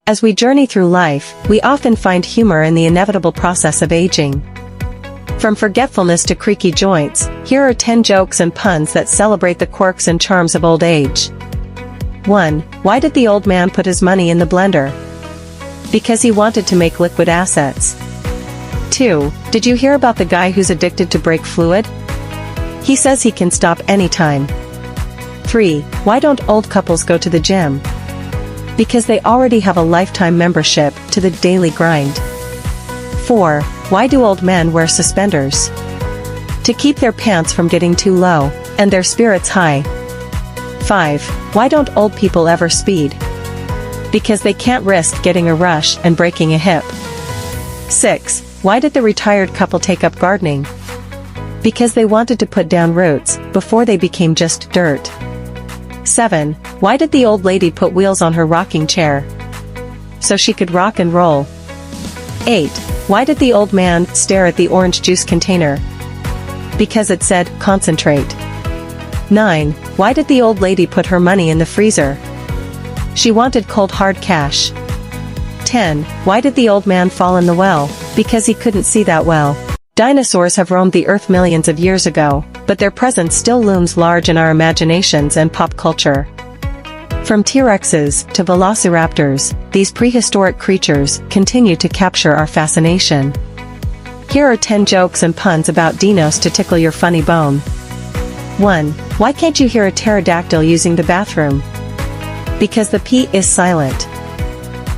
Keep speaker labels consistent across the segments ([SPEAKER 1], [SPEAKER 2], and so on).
[SPEAKER 1] As we journey through life, we often find humor in the inevitable process of aging. From forgetfulness to creaky joints, here are 10 jokes and puns that celebrate the quirks and charms of old age. 1. Why did the old man put his money in the blender? Because he wanted to make liquid assets. 2. Did you hear about the guy who's addicted to brake fluid? He says he can stop anytime. 3. Why don't old couples go to the gym? Because they already have a lifetime membership to the daily grind. 4. Why do old men wear suspenders? To keep their pants from getting too low, and their spirits high. 5. Why don't old people ever speed? Because they can't risk getting a rush and breaking a hip. 6. Why did the retired couple take up gardening? Because they wanted to put down roots before they became just dirt. 7. Why did the old lady put wheels on her rocking chair? So she could rock and roll. 8. Why did the old man stare at the orange juice container? Because it said, concentrate. 9. Why did the old lady put her money in the freezer? She wanted cold hard cash. 10. Why did the old man fall in the well? Because he couldn't see that well. Dinosaurs have roamed the earth millions of years ago, but their presence still looms large in our imaginations and pop culture. From T-Rexes to velociraptors, these prehistoric creatures continue to capture our fascination. Here are 10 jokes and puns about dinos to tickle your funny bone. 1. Why can't you hear a pterodactyl using the bathroom? Because the P is silent.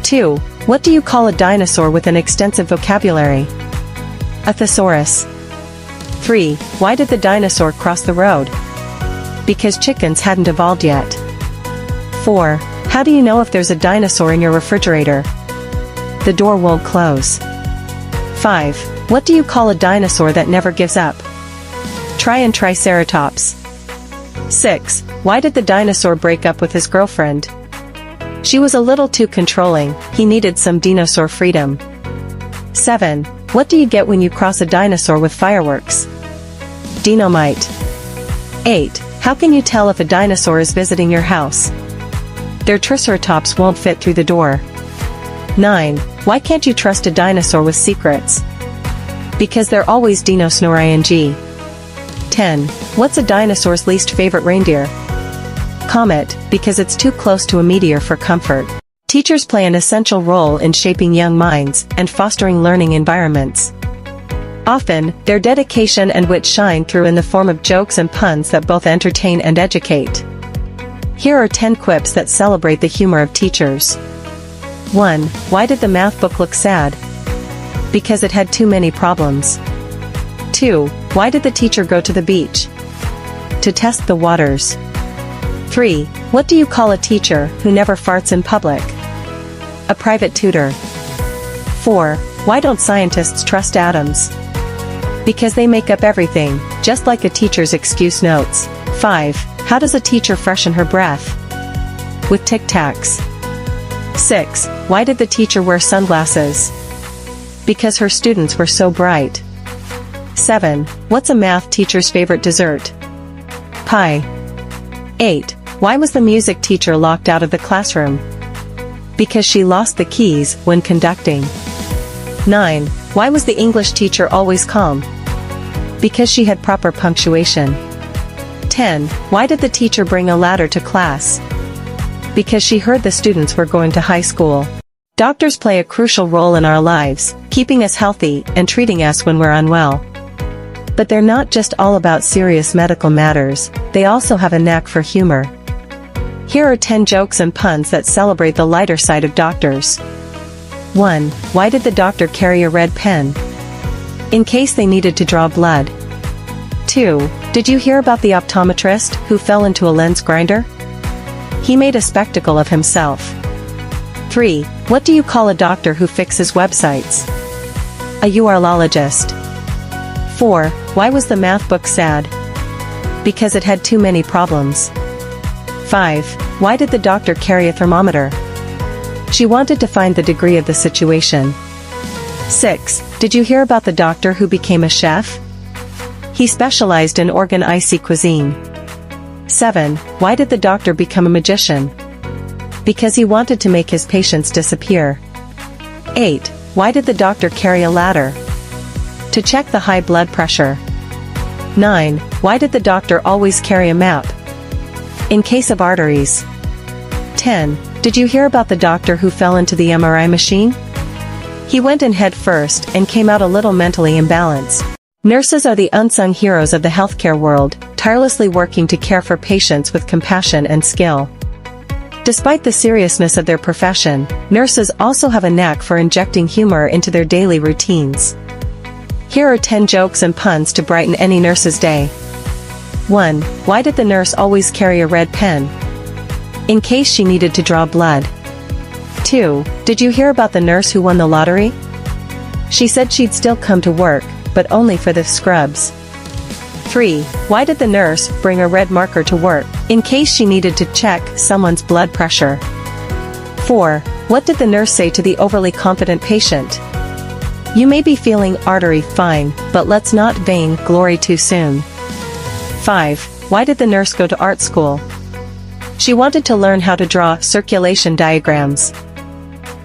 [SPEAKER 1] 2. What do you call a dinosaur with an extensive vocabulary? A thesaurus. 3. Why did the dinosaur cross the road? Because chickens hadn't evolved yet. 4. How do you know if there's a dinosaur in your refrigerator? The door won't close. 5. What do you call a dinosaur that never gives up? Try and triceratops. 6. Why did the dinosaur break up with his girlfriend? She was a little too controlling, he needed some dinosaur freedom. 7. What do you get when you cross a dinosaur with fireworks? Dynamite. 8. How can you tell if a dinosaur is visiting your house? Their triceratops won't fit through the door. 9. Why can't you trust a dinosaur with secrets? Because they're always dinosnoring. 10. What's a dinosaur's least favorite reindeer? Comet, because it's too close to a meteor for comfort. Teachers play an essential role in shaping young minds and fostering learning environments. Often, their dedication and wit shine through in the form of jokes and puns that both entertain and educate. Here are 10 quips that celebrate the humor of teachers. 1. Why did the math book look sad? Because it had too many problems. 2. Why did the teacher go to the beach? To test the waters. 3. What do you call a teacher who never farts in public? A private tutor. 4. Why don't scientists trust atoms? Because they make up everything, just like a teacher's excuse notes. 5. How does a teacher freshen her breath? With Tic Tacs. 6. Why did the teacher wear sunglasses? Because her students were so bright. 7. What's a math teacher's favorite dessert? Pie. 8. Why was the music teacher locked out of the classroom? Because she lost the keys when conducting. 9. Why was the English teacher always calm? Because she had proper punctuation. 10. Why did the teacher bring a ladder to class? Because she heard the students were going to high school. Doctors play a crucial role in our lives, keeping us healthy and treating us when we're unwell. But they're not just all about serious medical matters, they also have a knack for humor. Here are 10 jokes and puns that celebrate the lighter side of doctors. 1. Why did the doctor carry a red pen? In case they needed to draw blood. 2. Did you hear about the optometrist who fell into a lens grinder? He made a spectacle of himself. 3. What do you call a doctor who fixes websites? A urologist. 4. Why was the math book sad? Because it had too many problems. 5. Why did the doctor carry a thermometer? She wanted to find the degree of the situation. 6. Did you hear about the doctor who became a chef? He specialized in organ-icy cuisine. 7. Why did the doctor become a magician? Because he wanted to make his patients disappear. 8. Why did the doctor carry a ladder? To check the high blood pressure. 9. Why did the doctor always carry a map? In case of arteries. 10. Did you hear about the doctor who fell into the MRI machine? He went in head first and came out a little mentally imbalanced. Nurses are the unsung heroes of the healthcare world, tirelessly working to care for patients with compassion and skill. Despite the seriousness of their profession, nurses also have a knack for injecting humor into their daily routines. Here are 10 jokes and puns to brighten any nurse's day. 1. Why did the nurse always carry a red pen? In case she needed to draw blood. 2. Did you hear about the nurse who won the lottery? She said she'd still come to work, but only for the scrubs. 3. Why did the nurse bring a red marker to work? In case she needed to check someone's blood pressure. 4. What did the nurse say to the overly confident patient? You may be feeling artery fine, but let's not vain glory too soon. 5. Why did the nurse go to art school? She wanted to learn how to draw circulation diagrams.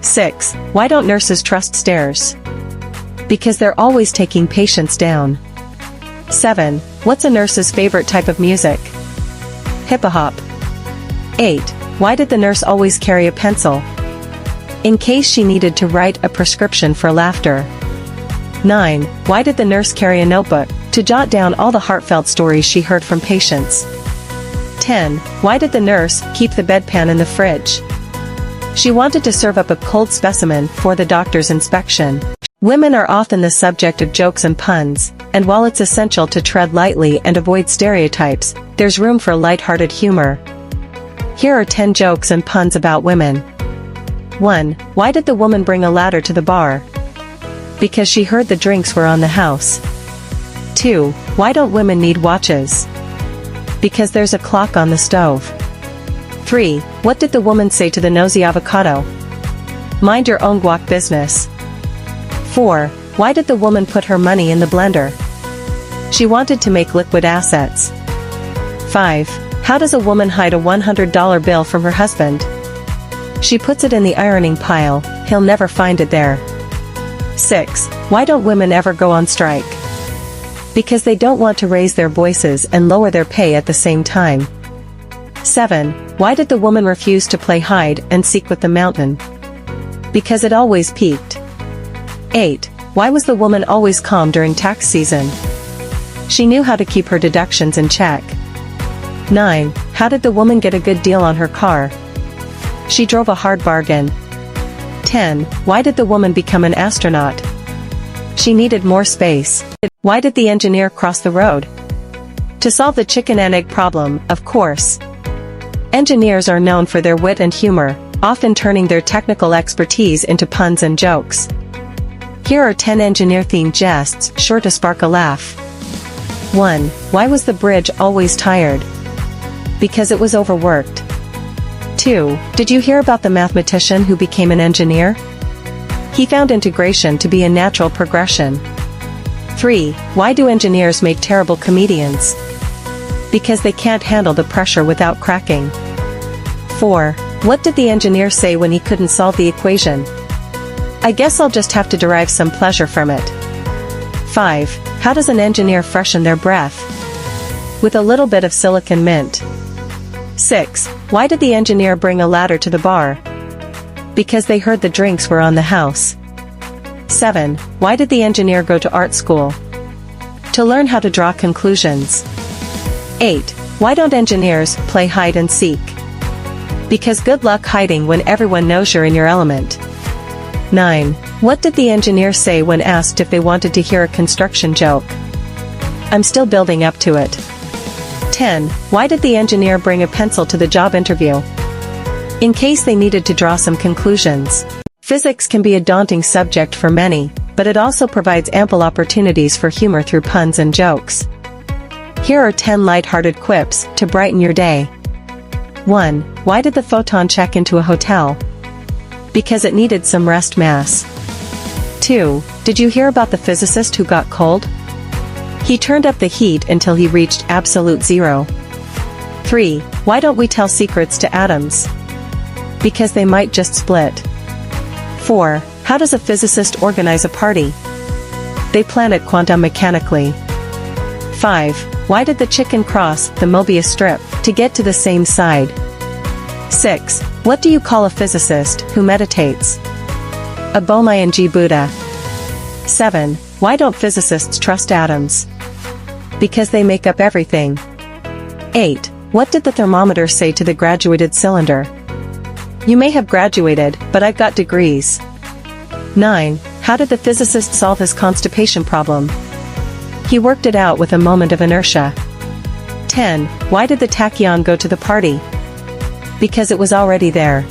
[SPEAKER 1] 6. Why don't nurses trust stairs? Because they're always taking patients down. 7. What's a nurse's favorite type of music? Hip-hop. 8. Why did the nurse always carry a pencil? In case she needed to write a prescription for laughter. 9. Why did the nurse carry a notebook? To jot down all the heartfelt stories she heard from patients. 10. Why did the nurse keep the bedpan in the fridge? She wanted to serve up a cold specimen for the doctor's inspection. Women are often the subject of jokes and puns, and while it's essential to tread lightly and avoid stereotypes, there's room for light-hearted humor. Here are 10 jokes and puns about women. 1. Why did the woman bring a ladder to the bar? Because she heard the drinks were on the house. 2. Why don't women need watches? Because there's a clock on the stove. 3. What did the woman say to the nosy avocado? Mind your own guac business. 4. Why did the woman put her money in the blender? She wanted to make liquid assets. 5. How does a woman hide a $100 bill from her husband? She puts it in the ironing pile, he'll never find it there. 6. Why don't women ever go on strike? Because they don't want to raise their voices and lower their pay at the same time. 7. Why did the woman refuse to play hide and seek with the mountain? Because it always peaked. 8. Why was the woman always calm during tax season? She knew how to keep her deductions in check. 9. How did the woman get a good deal on her car? She drove a hard bargain. 10. Why did the woman become an astronaut? She needed more space. Why did the engineer cross the road? To solve the chicken and egg problem, of course. Engineers are known for their wit and humor, often turning their technical expertise into puns and jokes. Here are 10 engineer-themed jests sure to spark a laugh. 1. Why was the bridge always tired? Because it was overworked. 2. Did you hear about the mathematician who became an engineer? He found integration to be a natural progression. 3. Why do engineers make terrible comedians? Because they can't handle the pressure without cracking. 4. What did the engineer say when he couldn't solve the equation? I guess I'll just have to derive some pleasure from it. 5. How does an engineer freshen their breath? With a little bit of silicon mint. 6. Why did the engineer bring a ladder to the bar? Because they heard the drinks were on the house. 7. Why did the engineer go to art school? To learn how to draw conclusions. 8. Why don't engineers play hide and seek? Because good luck hiding when everyone knows you're in your element. 9. What did the engineer say when asked if they wanted to hear a construction joke? I'm still building up to it. 10. Why did the engineer bring a pencil to the job interview? In case they needed to draw some conclusions. Physics can be a daunting subject for many, but it also provides ample opportunities for humor through puns and jokes. Here are 10 light-hearted quips to brighten your day. 1. Why did the photon check into a hotel? Because it needed some rest mass. 2. Did you hear about the physicist who got cold? He turned up the heat until he reached absolute zero. 3. Why don't we tell secrets to atoms? Because they might just split. 4. How does a physicist organize a party? They plan it quantum mechanically. 5. Why did the chicken cross the Mobius strip to get to the same side? 6. What do you call a physicist who meditates? A Bomayanji Buddha. 7. Why don't physicists trust atoms? Because they make up everything. 8. What did the thermometer say to the graduated cylinder? You may have graduated, but I've got degrees. 9. How did the physicist solve his constipation problem? He worked it out with a moment of inertia. 10. Why did the tachyon go to the party? Because it was already there.